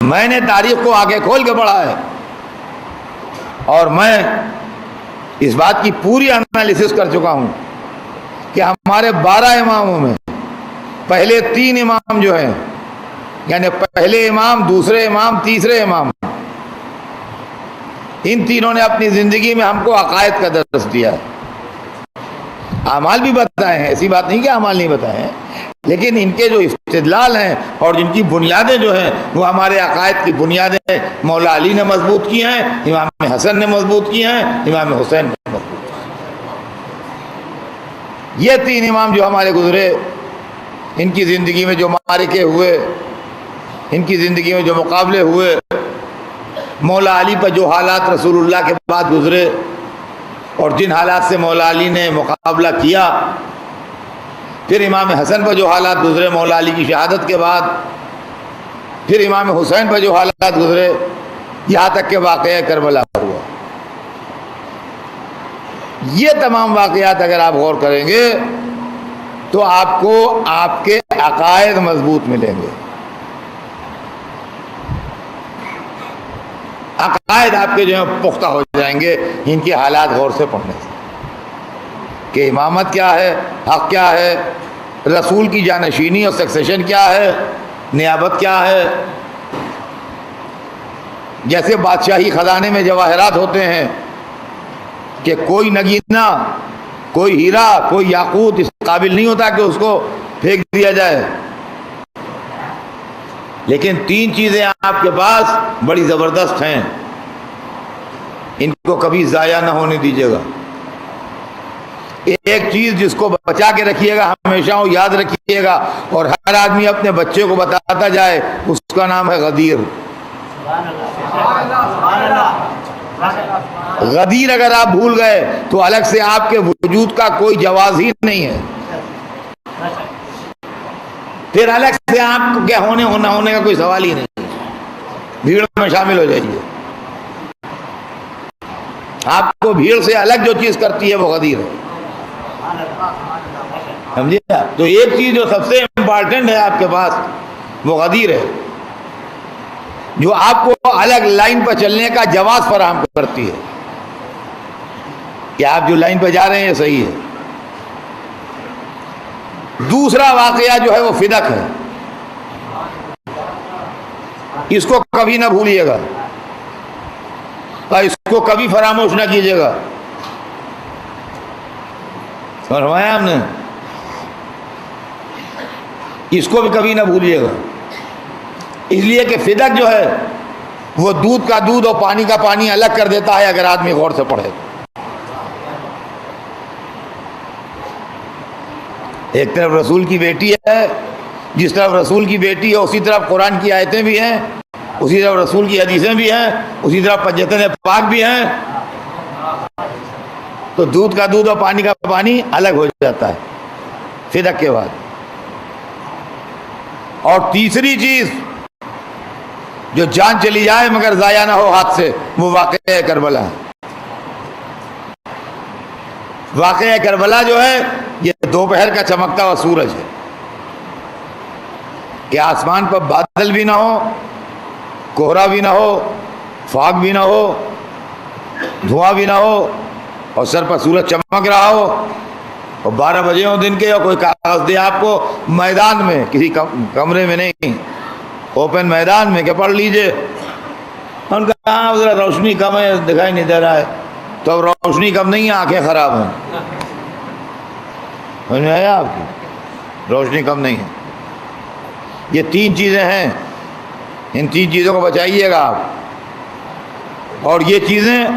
میں نے تاریخ کو آگے کھول کے پڑھا ہے، اور میں اس بات کی پوری انالیسس کر چکا ہوں کہ ہمارے 12 اماموں میں پہلے 3 امام جو ہیں، یعنی پہلے امام، دوسرے امام، تیسرے امام، ان تینوں نے اپنی زندگی میں ہم کو عقائد کا درس دیا ہے۔ اعمال بھی بتائے ہیں، ایسی بات نہیں کہ اعمال نہیں بتائے ہیں، لیکن ان کے جو استدلال ہیں اور جن کی بنیادیں جو ہیں وہ ہمارے عقائد کی بنیادیں مولا علی نے مضبوط کی ہیں، امام حسن نے مضبوط کی ہیں، امام حسین نے مضبوط کی ہیں۔ یہ 3 امام جو ہمارے گزرے، ان کی زندگی میں جو معرکے ہوئے، ان کی زندگی میں جو مقابلے ہوئے، مولا علی پر جو حالات رسول اللہ کے بعد گزرے اور جن حالات سے مولا علی نے مقابلہ کیا، پھر امام حسن پر جو حالات گزرے مولا علی کی شہادت کے بعد، پھر امام حسین پر جو حالات گزرے، یہاں تک کہ واقعہ کربلا ہوا۔ یہ تمام واقعات اگر آپ غور کریں گے تو آپ کو آپ کے عقائد مضبوط ملیں گے، عقائد آپ کے جو ہیں پختہ ہو جائیں گے ان کی حالات غور سے پڑھنے سے، کہ امامت کیا ہے، حق کیا ہے، رسول کی جانشینی اور سکسیشن کیا ہے، نیابت کیا ہے۔ جیسے بادشاہی خزانے میں جواہرات ہوتے ہیں کہ کوئی نگینہ، کوئی ہیرا، کوئی یاقوت اس قابل نہیں ہوتا کہ اس کو پھینک دیا جائے، لیکن 3 چیزیں آپ کے پاس بڑی زبردست ہیں، ان کو کبھی ضائع نہ ہونے دیجیے گا۔ ایک چیز جس کو بچا کے رکھیے گا، ہمیشہ وہ یاد رکھیے گا، اور ہر آدمی اپنے بچے کو بتاتا جائے، اس کا نام ہے غدیر۔ غدیر اگر آپ بھول گئے تو الگ سے آپ کے وجود کا کوئی جواز ہی نہیں ہے، پھر الگ سے آپ کو کیا ہونے کا کوئی سوال ہی نہیں، بھیڑ میں شامل ہو جائیے۔ آپ کو بھیڑ سے الگ جو چیز کرتی ہے وہ غدیر ہے، سمجھے؟ تو ایک چیز جو سب سے امپارٹنٹ ہے آپ کے پاس وہ غدیر ہے، جو آپ کو الگ لائن پر چلنے کا جواز فراہم کرتی ہے کہ آپ جو لائن پہ جا رہے ہیں یہ صحیح ہے۔ دوسرا واقعہ جو ہے وہ فدق ہے، اس کو کبھی نہ بھولیے گا اور اس کو کبھی فراموش نہ کیجیے گا۔ فرمایا ہم نے، اس کو بھی کبھی نہ بھولیے گا، اس لیے کہ فدق جو ہے وہ دودھ کا دودھ اور پانی کا پانی الگ کر دیتا ہے اگر آدمی غور سے پڑھے۔ ایک طرف رسول کی بیٹی ہے، جس طرف رسول کی بیٹی ہے اسی طرف قرآن کی آیتیں بھی ہیں، اسی طرف رسول کی حدیثیں بھی ہیں، اسی طرح پنجتن پاک بھی ہیں، تو دودھ کا دودھ اور پانی کا پانی الگ ہو جاتا ہے فدق کے بعد۔ اور تیسری چیز جو جان چلی جائے مگر ضائع نہ ہو ہاتھ سے، وہ واقعہ کربلا ہے۔ واقعہ کربلا جو ہے یہ دوپہر کا چمکتا ہوا سورج ہے کہ آسمان پر بادل بھی نہ ہو، کوہرا بھی نہ ہو، فاگ بھی نہ ہو، دھواں بھی نہ ہو، اور سر پر سورج چمک رہا ہو، اور 12 بجے ہوں دن کے، اور کوئی کاغذ دے آپ کو میدان میں، کسی کمرے میں نہیں، اوپن میدان میں کہ پڑھ لیجئے۔ ان کا کہاں ذرا روشنی کم ہے، دکھائی نہیں دے رہا ہے، تو اب روشنی کم نہیں ہے، آنکھیں خراب ہیں، سمجھ میں آیا آپ کی؟ روشنی کم نہیں ہے۔ یہ 3 چیزیں ہیں، ان 3 چیزوں کو بچائیے گا آپ، اور یہ چیزیں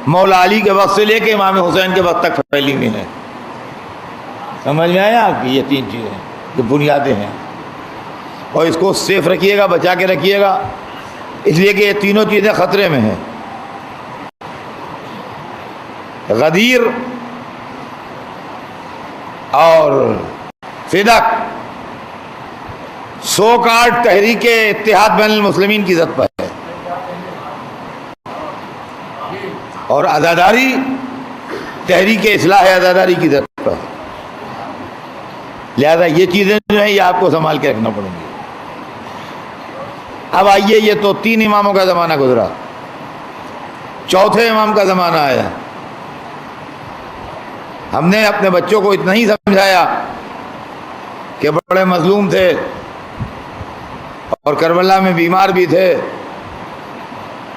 مولا علی کے وقت سے لے کے امام حسین کے وقت تک پھیلی ہوئی ہیں، سمجھ میں آیا آپ کی؟ یہ 3 چیزیں جو بنیادیں ہیں، اور اس کو سیف رکھیے گا، بچا کے رکھیے گا، اس لیے کہ یہ تینوں چیزیں خطرے میں ہیں۔ غدیر اور فدق سو کارڈ تحریک اتحاد بین المسلمین کی ضد پر ہے، اور عزاداری تحریک اصلاح عزاداری کی ضد پر ہے، لہذا یہ چیزیں جو ہیں یہ آپ کو سنبھال کے رکھنا پڑیں گی۔ اب آئیے، یہ تو 3 اماموں کا زمانہ گزرا، چوتھے امام کا زمانہ آیا. ہم نے اپنے بچوں کو اتنا ہی سمجھایا کہ بڑے مظلوم تھے اور کربلا میں بیمار بھی تھے،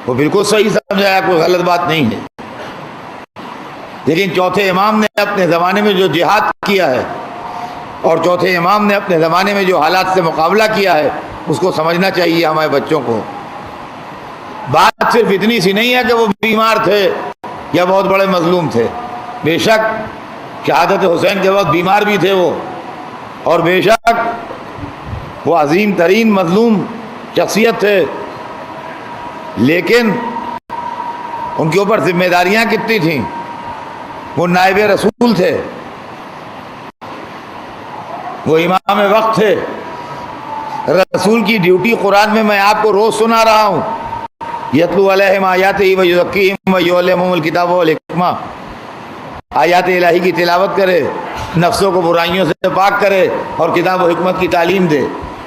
وہ بالکل صحیح سمجھایا، کوئی غلط بات نہیں ہے. لیکن چوتھے امام نے اپنے زمانے میں جو جہاد کیا ہے اور چوتھے امام نے اپنے زمانے میں جو حالات سے مقابلہ کیا ہے اس کو سمجھنا چاہیے ہمارے بچوں کو. بات صرف اتنی سی نہیں ہے کہ وہ بیمار تھے یا بہت بڑے مظلوم تھے. بے شک شہادت حسین کے وقت بیمار بھی تھے وہ، اور بے شک وہ عظیم ترین مظلوم شخصیت تھے، لیکن ان کے اوپر ذمہ داریاں کتنی تھیں. وہ نائب رسول تھے، وہ امام وقت تھے. رسول کی ڈیوٹی قرآن میں آپ کو روز سنا رہا ہوں، یتلو علیہم آیاتہ ویزکیہم ویعلمہم الکتاب والحکمہ، آیات الہی کی تلاوت کرے، نفسوں کو برائیوں سے پاک کرے اور کتاب و حکمت کی تعلیم دے.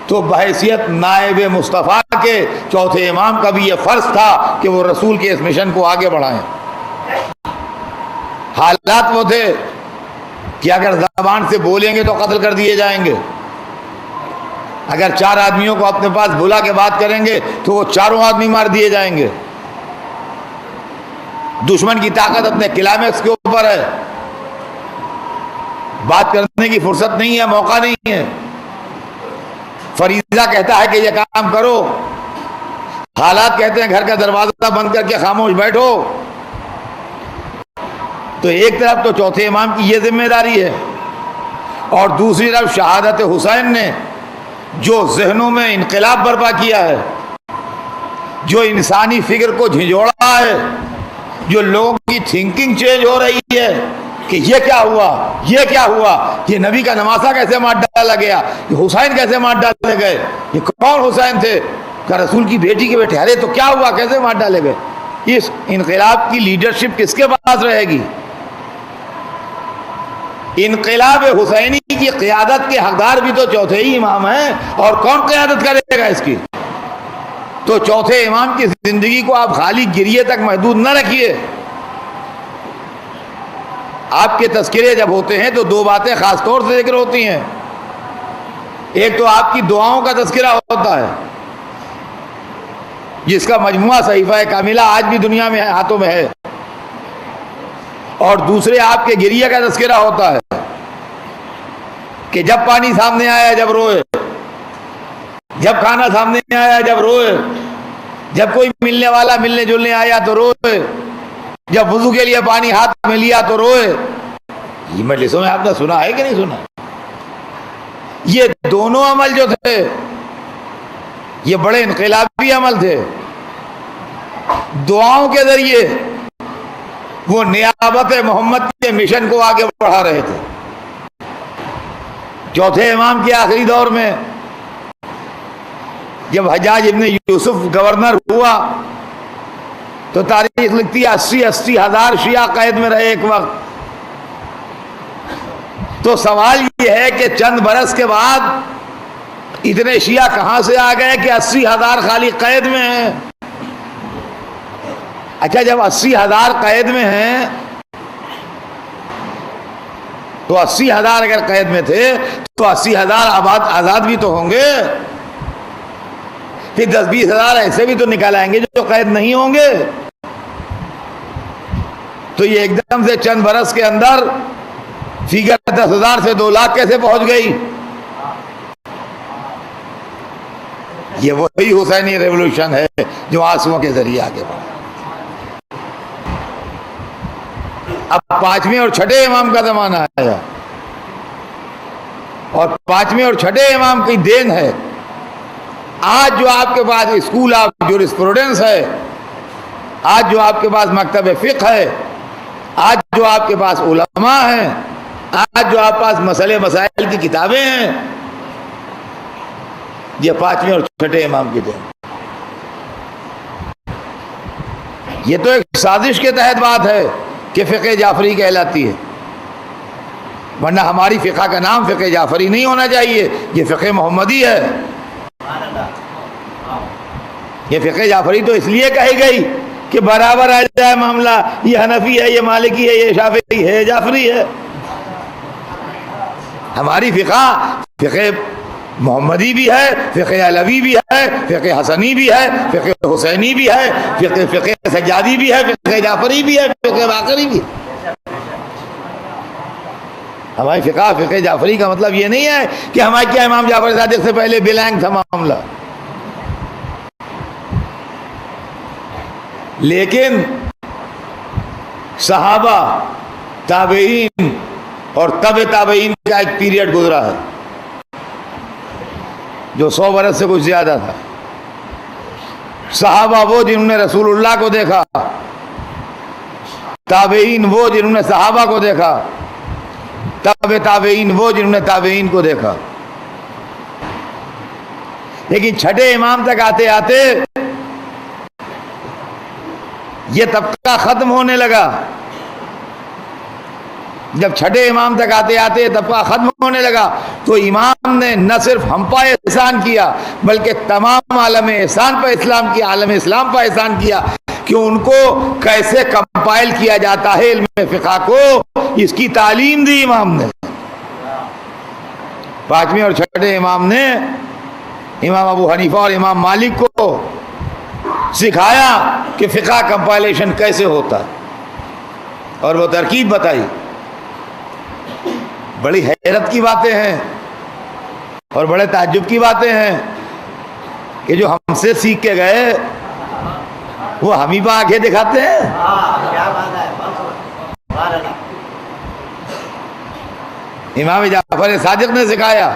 تو بحیثیت نائب مصطفیٰ کے چوتھے امام کا بھی یہ فرض تھا کہ وہ رسول کے اس مشن کو آگے بڑھائیں. حالات وہ تھے کہ اگر زبان سے بولیں گے تو قتل کر دیے جائیں گے، اگر 4 آدمیوں کو اپنے پاس بلا کے بات کریں گے تو وہ 4 آدمی مار دیے جائیں گے. دشمن کی طاقت اپنے کلائمیکس کے اوپر ہے، بات کرنے کی فرصت نہیں ہے، موقع نہیں ہے. فریضہ کہتا ہے کہ یہ کام کرو، حالات کہتے ہیں گھر کا دروازہ بند کر کے خاموش بیٹھو. تو ایک طرف تو چوتھے امام کی یہ ذمہ داری ہے، اور دوسری طرف شہادت حسین نے جو ذہنوں میں انقلاب برپا کیا ہے، جو انسانی فکر کو جھنجھوڑا ہے، جو لوگوں کی تھنکنگ چینج ہو رہی ہے کہ یہ کیا ہوا، یہ کیا ہوا، یہ نبی کا نواسہ کیسے مار ڈالا گیا، یہ حسین کیسے مار ڈالے گئے، یہ کون حسین تھے، کہ رسول کی بیٹی کے بیٹے، ارے تو کیا ہوا، کیسے مار ڈالے گئے. اس انقلاب کی لیڈرشپ کس کے پاس رہے گی؟ انقلاب حسینی کی قیادت کے حقدار بھی تو چوتھے ہی امام ہیں، اور کون قیادت کرے گا اس کی؟ تو چوتھے امام کی زندگی کو آپ خالی گریے تک محدود نہ رکھیے. آپ کے تذکرے جب ہوتے ہیں تو 2 باتیں خاص طور سے ذکر ہوتی ہیں. ایک تو آپ کی دعاؤں کا تذکرہ ہوتا ہے جس کا مجموعہ صحیفہ کاملہ آج بھی دنیا میں ہاتھوں میں ہے، اور دوسرے آپ کے گریہ کا تذکرہ ہوتا ہے کہ جب پانی سامنے آیا جب روئے، جب کھانا سامنے آیا جب روئے، جب کوئی ملنے والا ملنے جلنے آیا تو روئے، جب وضو کے لیے پانی ہاتھ میں لیا تو روئے. یہ مجلسوں میں آپ نے سنا ہے کہ نہیں سنا؟ یہ دونوں عمل جو تھے یہ بڑے انقلابی عمل تھے. دعاؤں کے ذریعے وہ نیابت محمد کے مشن کو آگے بڑھا رہے تھے. چوتھے امام کے آخری دور میں جب حجاج ابن یوسف گورنر ہوا تو تاریخ لکھتی ہے 80 ہزار شیعہ قید میں رہے ایک وقت. تو سوال یہ ہے کہ چند برس کے بعد اتنے شیعہ کہاں سے آ گئے کہ 80 ہزار خالی قید میں ہیں؟ اچھا، جب 80 ہزار قید میں ہیں تو 80 ہزار اگر قید میں تھے تو 80 ہزار آزاد بھی تو ہوں گے. پھر 10-20 ہزار ایسے بھی تو نکال آئیں گے جو قید نہیں ہوں گے. تو یہ ایک دم سے چند برس کے اندر فیگر 10,000 سے 2 لاکھ کیسے پہنچ گئی؟ یہ وہی حسینی ریولوشن ہے جو آنسوؤں کے ذریعے آگے بڑھا. اب 5ویں اور 6ٹھے امام کا زمانہ آیا، اور 5ویں اور 6ٹھے امام کی دین ہے. آج جو آپ کے پاس اسکول آف جورسپروڈنس ہے، آج جو آپ کے پاس مکتب فقہ ہے، آج جو آپ کے پاس علماء ہیں، آج جو آپ کے پاس مسئلے مسائل کی کتابیں ہیں، یہ 5ویں اور 6ٹھے امام کی دین. یہ تو ایک سازش کے تحت بات ہے کہ فقہ جعفری کہلاتی ہے، ورنہ ہماری فقہ کا نام فقہ جعفری نہیں ہونا چاہیے، یہ فقہ محمدی ہے. یہ فقہ جعفری تو اس لیے کہی گئی کہ برابر آ جائے معاملہ، یہ حنفی ہے، یہ مالکی ہے، یہ شافعی ہے، جعفری ہے۔ ہماری فقہ محمدی بھی ہے، فقہ علوی بھی ہے، فقہ حسنی بھی ہے، فقہ حسینی بھی ہے، فقہ سجادی بھی ہے، فقہ جعفری بھی ہے، فقہ باقری بھی ہے۔ ہماری فقہ جعفری کا مطلب یہ نہیں ہے کہ ہمارے کیا امام جعفر صادق سے پہلے بلینک تھا معاملہ، لیکن صحابہ، تابعین اور تابعین کا ایک پیریڈ گزرا ہے جو 100 برس سے کچھ زیادہ تھا۔ صحابہ وہ جنہوں نے رسول اللہ کو دیکھا، تابعین وہ جنہوں نے صحابہ کو دیکھا، تابعین وہ جنہوں نے تابعین کو دیکھا۔ لیکن چھٹے امام تک آتے آتے یہ طبقہ ختم ہونے لگا۔ جب چھٹے امام تک آتے آتے طبقہ ختم ہونے لگا تو امام نے نہ صرف ہم پہ احسان کیا بلکہ تمام عالم اسلام پہ احسان کیا کہ ان کو کیسے کمپائل کیا جاتا ہے علم فقہ کو، اس کی تعلیم دی امام نے۔ پانچویں اور چھٹے امام نے امام ابو حنیفہ اور امام مالک کو سکھایا کہ فقہ کمپائلیشن کیسے ہوتا ہے، اور وہ ترکیب بتائی۔ بڑی حیرت کی باتیں ہیں اور بڑے تعجب کی باتیں ہیں کہ جو ہم سے سیکھ کے گئے وہ ہم ہی پہ آنکھیں دکھاتے ہیں۔ امام جعفر صادق نے سکھایا،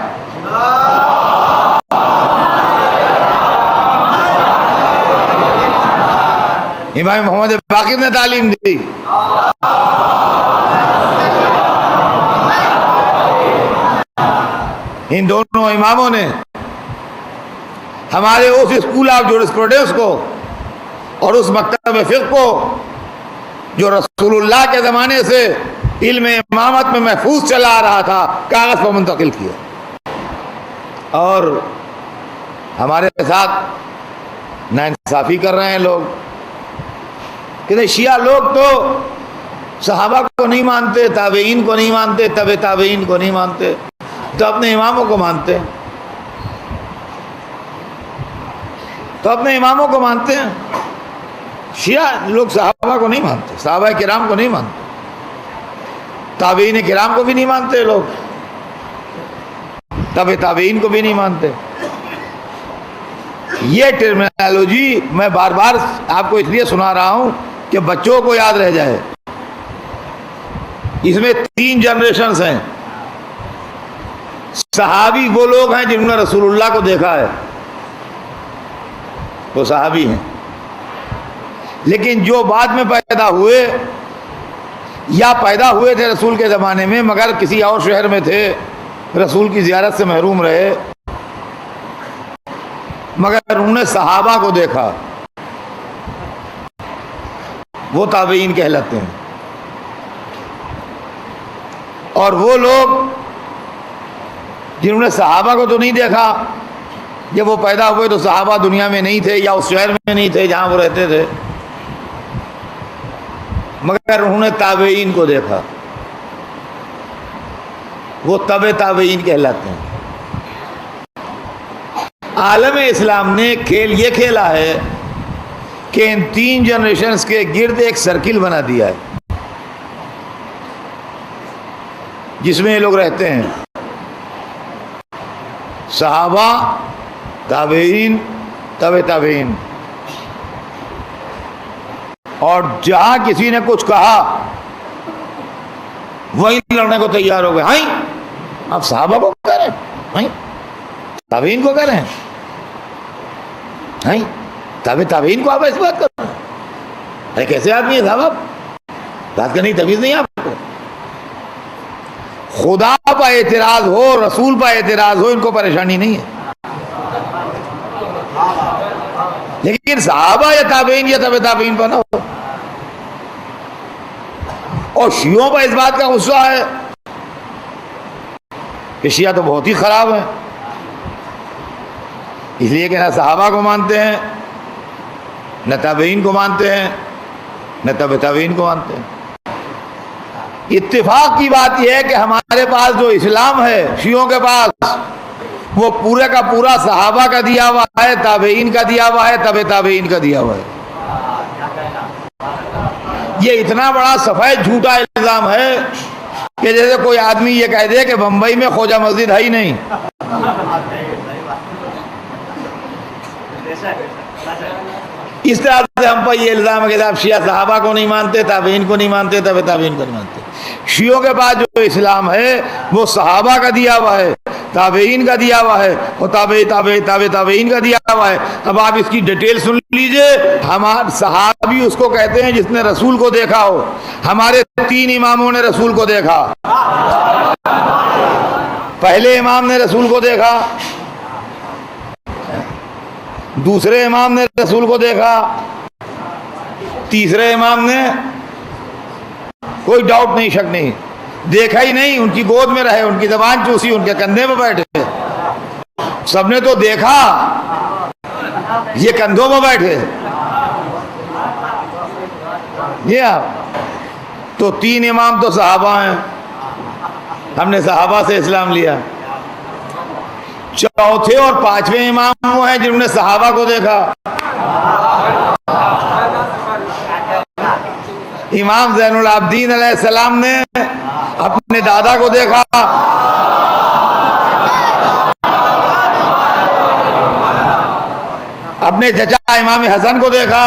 امام محمد باقر نے تعلیم دی، ان دونوں اماموں نے ہمارے اس اسکول آف جورسپروڈنس کو اور اس مکتب فقہ کو جو رسول اللہ کے زمانے سے علم امامت میں محفوظ چلا آ رہا تھا کاغذ پر منتقل کیا۔ اور ہمارے ساتھ ناانصافی کر رہے ہیں لوگ، کہ شیعہ لوگ تو صحابہ کو نہیں مانتے، تابعین کو نہیں مانتے، تابعین کو نہیں مانتے، تو اپنے اماموں کو مانتے ہیں، ہیں۔ شیعہ لوگ صحابہ کو نہیں مانتے، صحابہ کرام کو نہیں مانتے، تابعین کرام کو بھی نہیں مانتے لوگ، تابعین کو بھی نہیں مانتے۔ یہ ٹرمینالوجی میں بار بار آپ کو اس لیے سنا رہا ہوں کہ بچوں کو یاد رہ جائے۔ اس میں 3 جنریشنز ہیں۔ صحابی وہ لوگ ہیں جنہوں نے رسول اللہ کو دیکھا ہے، وہ صحابی ہیں۔ لیکن جو بعد میں پیدا ہوئے یا پیدا ہوئے تھے رسول کے زمانے میں مگر کسی اور شہر میں تھے، رسول کی زیارت سے محروم رہے، مگر انہوں نے صحابہ کو دیکھا، وہ تابعین کہلاتے ہیں۔ اور وہ لوگ جنہوں نے صحابہ کو تو نہیں دیکھا، جب وہ پیدا ہوئے تو صحابہ دنیا میں نہیں تھے یا اس شہر میں نہیں تھے جہاں وہ رہتے تھے، مگر انہوں نے تابعین کو دیکھا، وہ تابعین کہلاتے ہیں۔ عالم اسلام نے کھیل یہ کھیلا ہے کہ ان 3 جنریشنز کے گرد ایک سرکل بنا دیا ہے جس میں یہ لوگ رہتے ہیں، صحابہ، تابعین، تابعین۔ اور جہاں کسی نے کچھ کہا وہی لڑنے کو تیار ہو گئے۔ ہائیں آپ صحابہ کو کہہ رہے ہیں، ہائیں تابعین کو کہہ رہے ہیں، ہائیں تابعین کو آپ ایسی بات کر رہے ہیں، ارے کیسے آدمی ہے صاحب، بات کرنے کی تمیز نہیں آپ کو۔ خدا پہ اعتراض ہو، رسول پہ اعتراض ہو، ان کو پریشانی نہیں ہے، لیکن صحابہ یا تابعین یا تابعین پر نہ ہو۔ اور شیعوں پر اس بات کا غصہ ہے کہ شیعہ تو بہت ہی خراب ہیں، اس لیے کہ نہ صحابہ کو مانتے ہیں نہ تابعین کو مانتے ہیں نہ تبع تابعین کو مانتے ہیں۔ اتفاق کی بات یہ ہے کہ ہمارے پاس جو اسلام ہے شیعوں کے پاس وہ پورے کا پورا صحابہ کا دیا ہوا ہے، تابعین کا دیا ہوا ہے، تبع تابعین کا دیا ہوا ہے۔ یہ اتنا بڑا صفحہ جھوٹا الزام ہے کہ جیسے کوئی آدمی یہ کہہ دے کہ بمبئی میں خواجہ مسجد ہے ہی نہیں۔ اس طرح سے ہم پر یہ الزام ہے کہ آپ شیعہ صحابہ کو نہیں مانتے، تابعین کو نہیں مانتے، تبع تابعین کو نہیں مانتے۔ شیعوں کے پاس جو اسلام ہے وہ صحابہ کا دیا ہوا ہے، تابعین کا دیا ہوا ہے، اور تابعین کا دیا ہوا ہے۔ اب آپ اس کی ڈیٹیل سن لیجئے۔ ہمارے صحابی اس کو کہتے ہیں جس نے رسول کو دیکھا ہو۔ ہمارے 3 اماموں نے رسول کو دیکھا۔ پہلے امام نے رسول کو دیکھا، دوسرے امام نے رسول کو دیکھا، تیسرے امام نے کوئی ڈاؤٹ نہیں، شک نہیں، دیکھا ہی نہیں، ان کی گود میں رہے، ان کی زبان چوسی، ان کے کندھے پہ بیٹھے۔ سب نے تو دیکھا، یہ کندھوں پہ بیٹھے۔ یہ آپ تو 3 امام تو صحابہ ہیں، ہم نے صحابہ سے اسلام لیا۔ چوتھے اور 5ویں امام وہ ہیں جنہوں نے صحابہ کو دیکھا۔ امام زین العابدین علیہ السلام نے اپنے دادا کو دیکھا، اپنے چچا امام حسن کو دیکھا،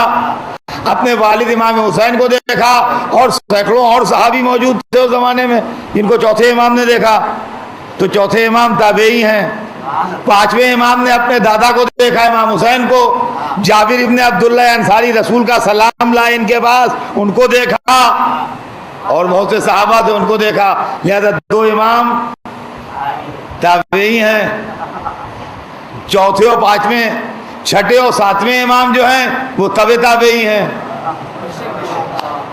اپنے والد امام حسین کو دیکھا، اور سینکڑوں اور صحابی موجود تھے اس زمانے میں جن کو چوتھے امام نے دیکھا۔ تو چوتھے امام تابعی ہیں۔ 5ویں امام نے اپنے دادا کو دیکھا، امام حسین کو۔ جابر ابن عبداللہ انصاری رسول کا سلام لائے ان کے پاس، ان کو دیکھا، اور بہت سے صحابہ تھے ان کو دیکھا۔ لہذا 2 امام تابعی ہیں، چوتھے اور 5ویں، چھٹے اور 7ویں امام جو ہیں وہ تبع تابعی ہیں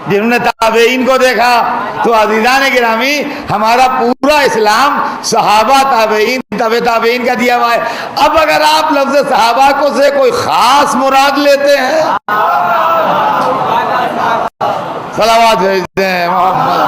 جنہوں نے تابعین کو دیکھا۔ تو عزیزان گرامی، ہمارا پورا اسلام صحابہ، تابعین، تبع تابعین کا دیا ہوا ہے۔ اب اگر آپ لفظ صحابہ کو سے کوئی خاص مراد لیتے ہیں، صلوات بھیجتے ہیں محمد